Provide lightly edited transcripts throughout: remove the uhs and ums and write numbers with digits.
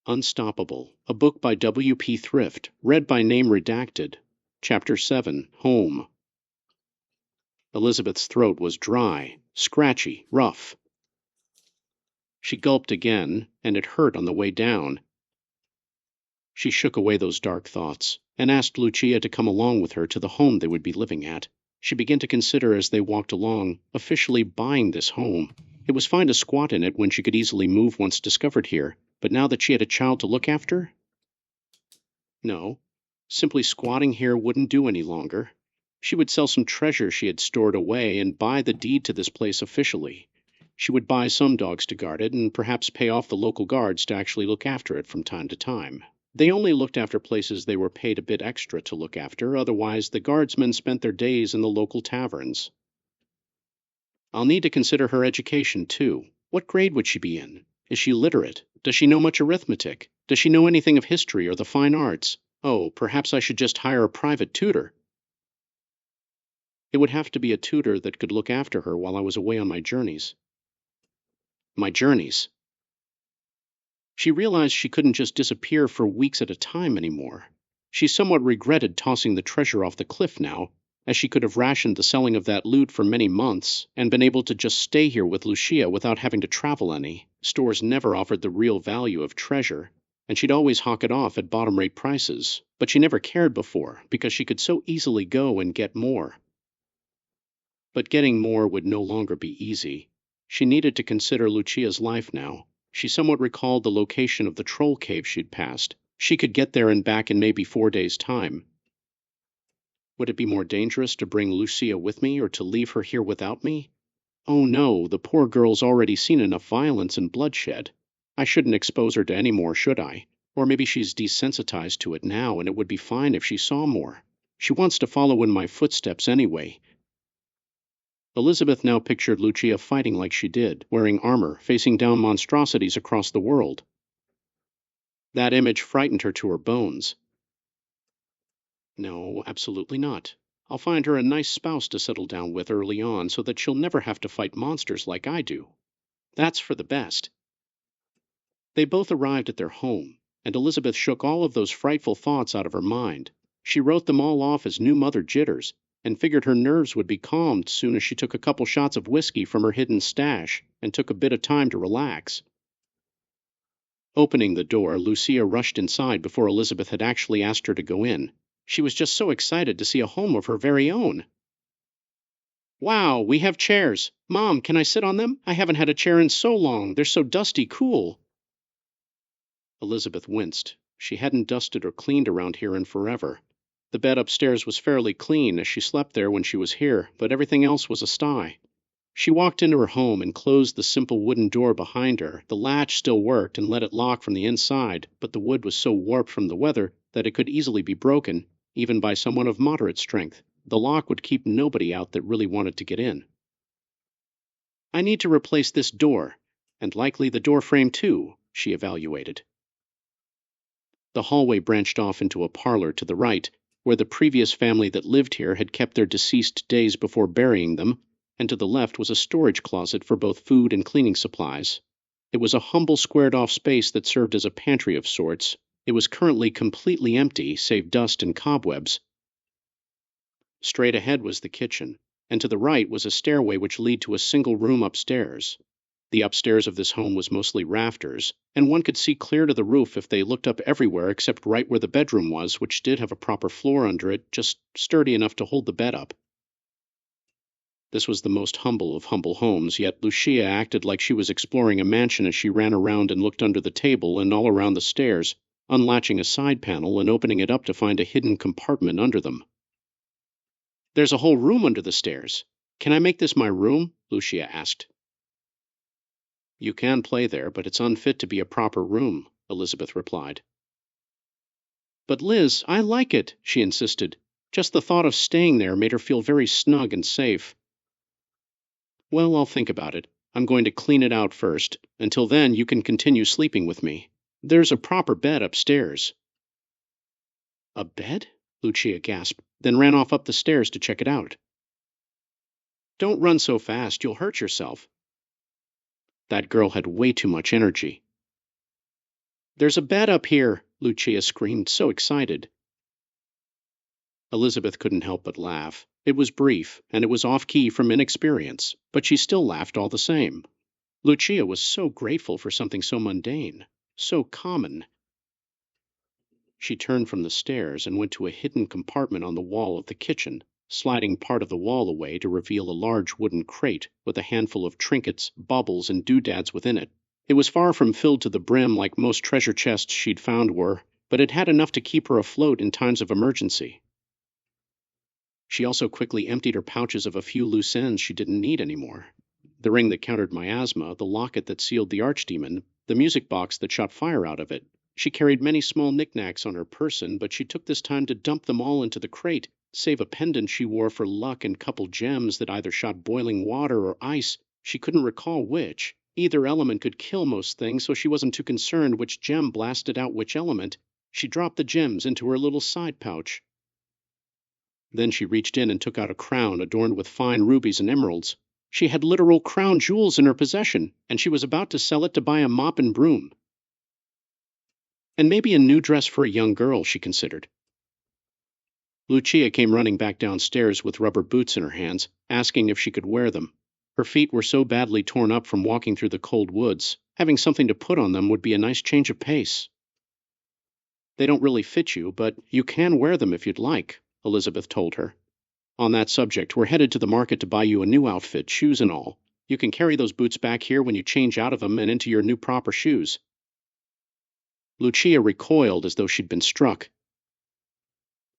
Unstoppable, a book by W.P. Thrift, read by name redacted. Chapter 7, Home. Elizabeth's throat was dry, scratchy, rough. She gulped again, and it hurt on the way down. She shook away those dark thoughts, and asked Lucia to come along with her to the home they would be living at. She began to consider as they walked along, officially buying this home. It was fine to squat in it when she could easily move once discovered here, but now that she had a child to look after? No, simply squatting here wouldn't do any longer. She would sell some treasure she had stored away and buy the deed to this place officially. She would buy some dogs to guard it and perhaps pay off the local guards to actually look after it from time to time. They only looked after places they were paid a bit extra to look after, otherwise the guardsmen spent their days in the local taverns. I'll need to consider her education, too. What grade would she be in? Is she literate? Does she know much arithmetic? Does she know anything of history or the fine arts? Oh, perhaps I should just hire a private tutor. It would have to be a tutor that could look after her while I was away on my journeys. My journeys. She realized she couldn't just disappear for weeks at a time anymore. She somewhat regretted tossing the treasure off the cliff now, as she could have rationed the selling of that loot for many months and been able to just stay here with Lucia without having to travel any. Stores never offered the real value of treasure, and she'd always hawk it off at bottom-rate prices, but she never cared before because she could so easily go and get more. But getting more would no longer be easy. She needed to consider Lucia's life now. She somewhat recalled the location of the troll cave she'd passed. She could get there and back in maybe 4 days' time. Would it be more dangerous to bring Lucia with me or to leave her here without me? Oh no, the poor girl's already seen enough violence and bloodshed. I shouldn't expose her to any more, should I? Or maybe she's desensitized to it now and it would be fine if she saw more. She wants to follow in my footsteps anyway. Elizabeth now pictured Lucia fighting like she did, wearing armor, facing down monstrosities across the world. That image frightened her to her bones. No, absolutely not. I'll find her a nice spouse to settle down with early on so that she'll never have to fight monsters like I do. That's for the best. They both arrived at their home, and Elizabeth shook all of those frightful thoughts out of her mind. She wrote them all off as new mother jitters, and figured her nerves would be calmed soon as she took a couple shots of whiskey from her hidden stash and took a bit of time to relax. Opening the door, Lucia rushed inside before Elizabeth had actually asked her to go in. She was just so excited to see a home of her very own. Wow, we have chairs. Mom, can I sit on them? I haven't had a chair in so long. They're so dusty cool. Elizabeth winced. She hadn't dusted or cleaned around here in forever. The bed upstairs was fairly clean as she slept there when she was here, but everything else was a sty. She walked into her home and closed the simple wooden door behind her. The latch still worked and let it lock from the inside, but the wood was so warped from the weather that it could easily be broken, even by someone of moderate strength. The lock would keep nobody out that really wanted to get in. I need to replace this door, and likely the door frame too, she evaluated. The hallway branched off into a parlor to the right, where the previous family that lived here had kept their deceased days before burying them, and to the left was a storage closet for both food and cleaning supplies. It was a humble squared-off space that served as a pantry of sorts. It was currently completely empty, save dust and cobwebs. Straight ahead was the kitchen, and to the right was a stairway which led to a single room upstairs. The upstairs of this home was mostly rafters, and one could see clear to the roof if they looked up everywhere except right where the bedroom was, which did have a proper floor under it, just sturdy enough to hold the bed up. This was the most humble of humble homes, yet Lucia acted like she was exploring a mansion as she ran around and looked under the table and all around the stairs, unlatching a side panel and opening it up to find a hidden compartment under them. There's a whole room under the stairs. Can I make this my room? Lucia asked. You can play there, but it's unfit to be a proper room, Elizabeth replied. But Liz, I like it, she insisted. Just the thought of staying there made her feel very snug and safe. Well, I'll think about it. I'm going to clean it out first. Until then, you can continue sleeping with me. There's a proper bed upstairs. A bed? Lucia gasped, then ran off up the stairs to check it out. Don't run so fast, you'll hurt yourself. That girl had way too much energy. There's a bed up here, Lucia screamed, so excited. Elizabeth couldn't help but laugh. It was brief, and it was off-key from inexperience, but she still laughed all the same. Lucia was so grateful for something so mundane, so common. She turned from the stairs and went to a hidden compartment on the wall of the kitchen, sliding part of the wall away to reveal a large wooden crate with a handful of trinkets, baubles, and doodads within it. It was far from filled to the brim like most treasure chests she'd found were, but it had enough to keep her afloat in times of emergency. She also quickly emptied her pouches of a few loose ends she didn't need anymore. The ring that countered miasma, the locket that sealed the archdemon, the music box that shot fire out of it. She carried many small knickknacks on her person, but she took this time to dump them all into the crate, save a pendant she wore for luck and couple gems that either shot boiling water or ice. She couldn't recall which. Either element could kill most things, so she wasn't too concerned which gem blasted out which element. She dropped the gems into her little side pouch. Then she reached in and took out a crown adorned with fine rubies and emeralds. She had literal crown jewels in her possession, and she was about to sell it to buy a mop and broom. And maybe a new dress for a young girl, she considered. Lucia came running back downstairs with rubber boots in her hands, asking if she could wear them. Her feet were so badly torn up from walking through the cold woods, having something to put on them would be a nice change of pace. They don't really fit you, but you can wear them if you'd like, Elizabeth told her. On that subject, we're headed to the market to buy you a new outfit, shoes and all. You can carry those boots back here when you change out of them and into your new proper shoes. Lucia recoiled as though she'd been struck.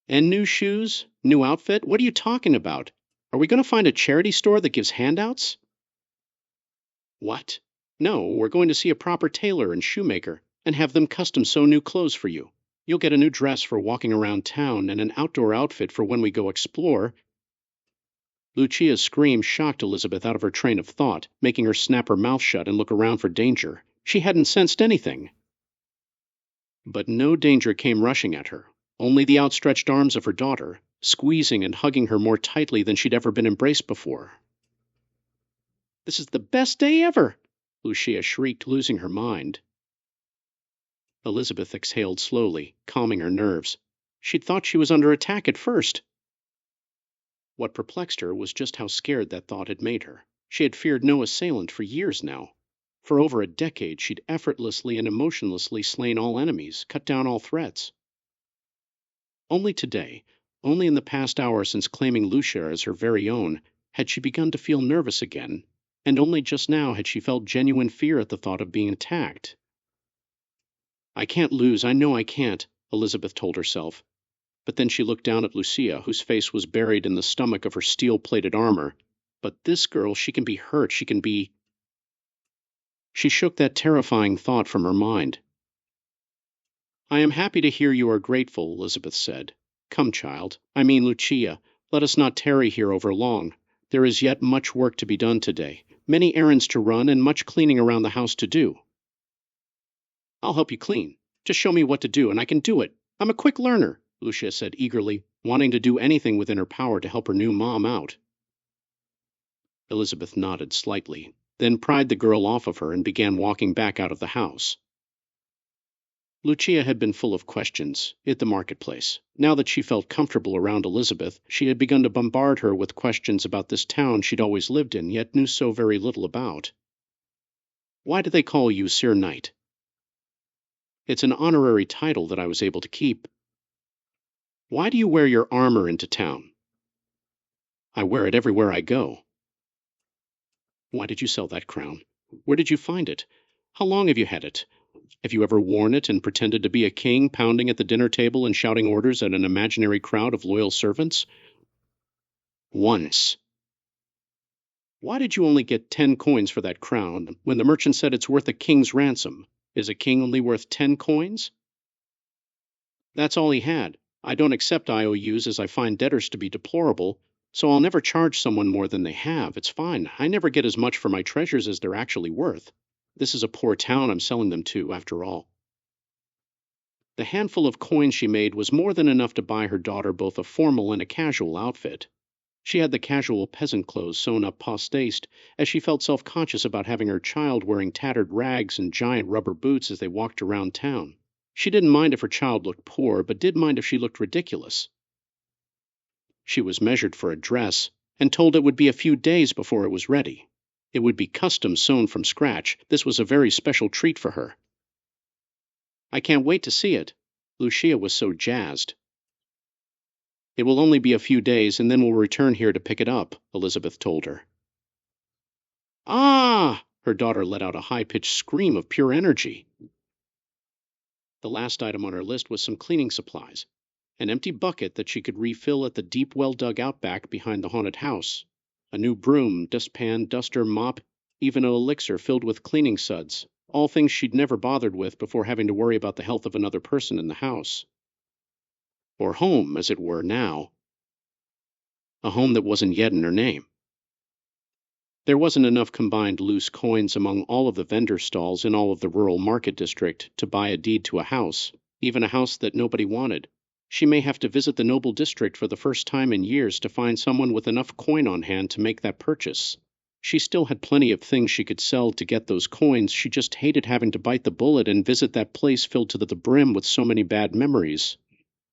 And new shoes? New outfit? What are you talking about? Are we going to find a charity store that gives handouts? What? No, we're going to see a proper tailor and shoemaker and have them custom sew new clothes for you. You'll get a new dress for walking around town and an outdoor outfit for when we go explore. Lucia's scream shocked Elizabeth out of her train of thought, making her snap her mouth shut and look around for danger. She hadn't sensed anything. But no danger came rushing at her, only the outstretched arms of her daughter, squeezing and hugging her more tightly than she'd ever been embraced before. This is the best day ever! Lucia shrieked, losing her mind. Elizabeth exhaled slowly, calming her nerves. She'd thought she was under attack at first. What perplexed her was just how scared that thought had made her. She had feared no assailant for years now. For over a decade, she'd effortlessly and emotionlessly slain all enemies, cut down all threats. Only today, only in the past hour since claiming Lucia as her very own, had she begun to feel nervous again, and only just now had she felt genuine fear at the thought of being attacked. I can't lose, I know I can't, Elizabeth told herself. But then she looked down at Lucia, whose face was buried in the stomach of her steel-plated armor. But this girl, she can be hurt, she can be... She shook that terrifying thought from her mind. I am happy to hear you are grateful, Elizabeth said. Come, child, I mean Lucia, let us not tarry here over long. There is yet much work to be done today, many errands to run, and much cleaning around the house to do. I'll help you clean. Just show me what to do, and I can do it. I'm a quick learner, Lucia said eagerly, wanting to do anything within her power to help her new mom out. Elizabeth nodded slightly, then pried the girl off of her and began walking back out of the house. Lucia had been full of questions at the marketplace. Now that she felt comfortable around Elizabeth, she had begun to bombard her with questions about this town she'd always lived in, yet knew so very little about. Why do they call you Sir Knight? It's an honorary title that I was able to keep. Why do you wear your armor into town? I wear it everywhere I go. Why did you sell that crown? Where did you find it? How long have you had it? Have you ever worn it and pretended to be a king, pounding at the dinner table and shouting orders at an imaginary crowd of loyal servants? Once. Why did you only get 10 coins for that crown when the merchant said it's worth a king's ransom? Is a king only worth 10 coins? That's all he had. I don't accept IOUs as I find debtors to be deplorable, so I'll never charge someone more than they have. It's fine. I never get as much for my treasures as they're actually worth. This is a poor town I'm selling them to, after all. The handful of coins she made was more than enough to buy her daughter both a formal and a casual outfit. She had the casual peasant clothes sewn up post-haste, as she felt self-conscious about having her child wearing tattered rags and giant rubber boots as they walked around town. She didn't mind if her child looked poor, but did mind if she looked ridiculous. She was measured for a dress, and told it would be a few days before it was ready. It would be custom sewn from scratch. This was a very special treat for her. "I can't wait to see it." Lucia was so jazzed. "It will only be a few days, and then we'll return here to pick it up," Elizabeth told her. "Ah!" Her daughter let out a high-pitched scream of pure energy. The last item on her list was some cleaning supplies. An empty bucket that she could refill at the deep well dug out back behind the haunted house. A new broom, dustpan, duster, mop, even an elixir filled with cleaning suds. All things she'd never bothered with before having to worry about the health of another person in the house. Or home, as it were, now. A home that wasn't yet in her name. There wasn't enough combined loose coins among all of the vendor stalls in all of the rural market district to buy a deed to a house, even a house that nobody wanted. She may have to visit the noble district for the first time in years to find someone with enough coin on hand to make that purchase. She still had plenty of things she could sell to get those coins. She just hated having to bite the bullet and visit that place filled to the brim with so many bad memories,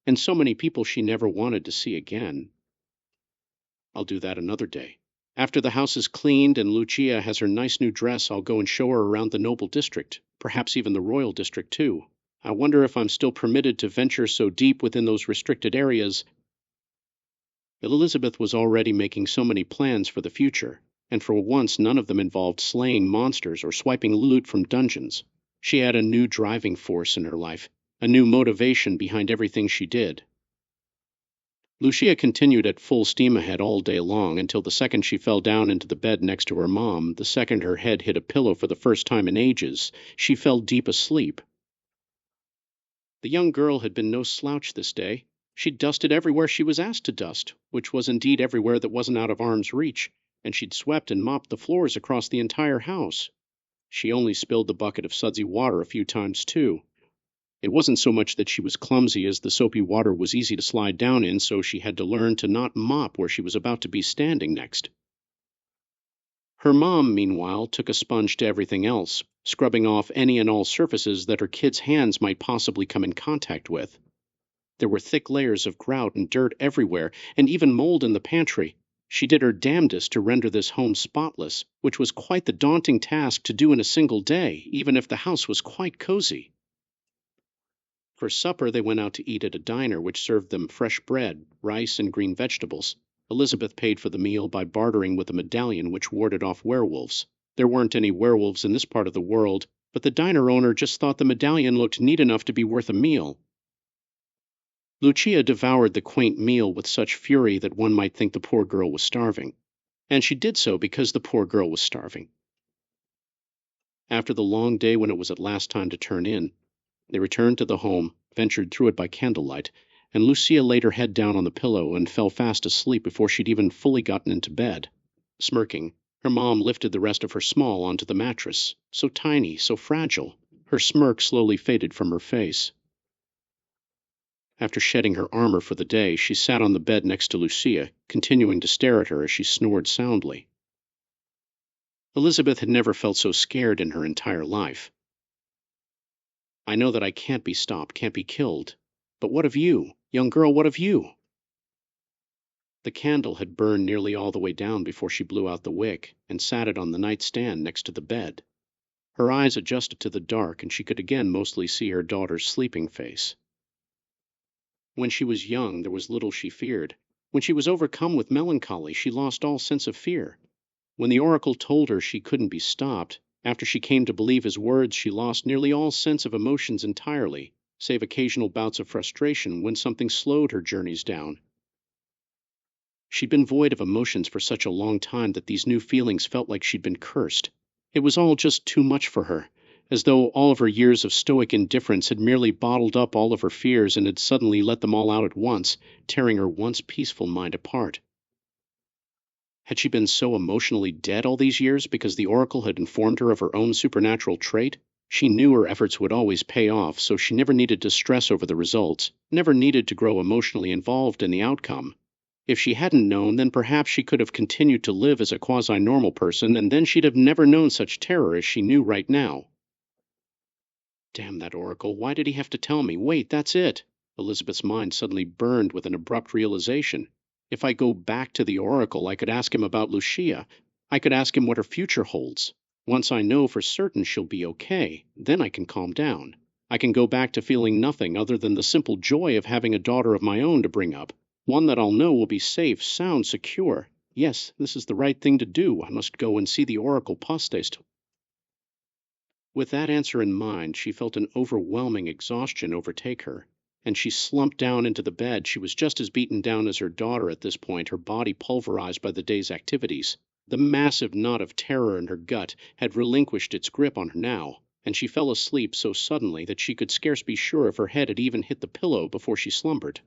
and so many people she never wanted to see again. I'll do that another day. After the house is cleaned and Lucia has her nice new dress, I'll go and show her around the noble district, perhaps even the royal district too. I wonder if I'm still permitted to venture so deep within those restricted areas. Elizabeth was already making so many plans for the future, and for once none of them involved slaying monsters or swiping loot from dungeons. She had a new driving force in her life, a new motivation behind everything she did. Lucia continued at full steam ahead all day long until the second she fell down into the bed next to her mom, the second her head hit a pillow for the first time in ages, she fell deep asleep. The young girl had been no slouch this day. She'd dusted everywhere she was asked to dust, which was indeed everywhere that wasn't out of arm's reach, and she'd swept and mopped the floors across the entire house. She only spilled the bucket of sudsy water a few times, too. It wasn't so much that she was clumsy as the soapy water was easy to slide down in, so she had to learn to not mop where she was about to be standing next. Her mom, meanwhile, took a sponge to everything else, scrubbing off any and all surfaces that her kids' hands might possibly come in contact with. There were thick layers of grout and dirt everywhere, and even mold in the pantry. She did her damnedest to render this home spotless, which was quite the daunting task to do in a single day, even if the house was quite cozy. For supper, they went out to eat at a diner which served them fresh bread, rice, and green vegetables. Elizabeth paid for the meal by bartering with a medallion which warded off werewolves. There weren't any werewolves in this part of the world, but the diner owner just thought the medallion looked neat enough to be worth a meal. Lucia devoured the quaint meal with such fury that one might think the poor girl was starving. And she did so because the poor girl was starving. After the long day when it was at last time to turn in, they returned to the home, ventured through it by candlelight, and Lucia laid her head down on the pillow and fell fast asleep before she'd even fully gotten into bed. Smirking, her mom lifted the rest of her small onto the mattress, so tiny, so fragile. Her smirk slowly faded from her face. After shedding her armor for the day, she sat on the bed next to Lucia, continuing to stare at her as she snored soundly. Elizabeth had never felt so scared in her entire life. "I know that I can't be stopped, can't be killed. But what of you? Young girl, what of you?" The candle had burned nearly all the way down before she blew out the wick and sat it on the nightstand next to the bed. Her eyes adjusted to the dark, and she could again mostly see her daughter's sleeping face. When she was young, there was little she feared. When she was overcome with melancholy, she lost all sense of fear. When the oracle told her she couldn't be stopped, after she came to believe his words, she lost nearly all sense of emotions entirely, save occasional bouts of frustration when something slowed her journeys down. She'd been void of emotions for such a long time that these new feelings felt like she'd been cursed. It was all just too much for her, as though all of her years of stoic indifference had merely bottled up all of her fears and had suddenly let them all out at once, tearing her once peaceful mind apart. Had she been so emotionally dead all these years because the oracle had informed her of her own supernatural trait? She knew her efforts would always pay off, so she never needed to stress over the results, never needed to grow emotionally involved in the outcome. If she hadn't known, then perhaps she could have continued to live as a quasi-normal person, and then she'd have never known such terror as she knew right now. Damn that oracle, why did he have to tell me? Wait, that's it. Elizabeth's mind suddenly burned with an abrupt realization. If I go back to the oracle, I could ask him about Lucia. I could ask him what her future holds. Once I know for certain she'll be okay, then I can calm down. I can go back to feeling nothing other than the simple joy of having a daughter of my own to bring up, one that I'll know will be safe, sound, secure. Yes, this is the right thing to do. I must go and see the oracle post. With that answer in mind, she felt an overwhelming exhaustion overtake her, and she slumped down into the bed. She was just as beaten down as her daughter at this point, her body pulverized by the day's activities. The massive knot of terror in her gut had relinquished its grip on her now, and she fell asleep so suddenly that she could scarce be sure if her head had even hit the pillow before she slumbered.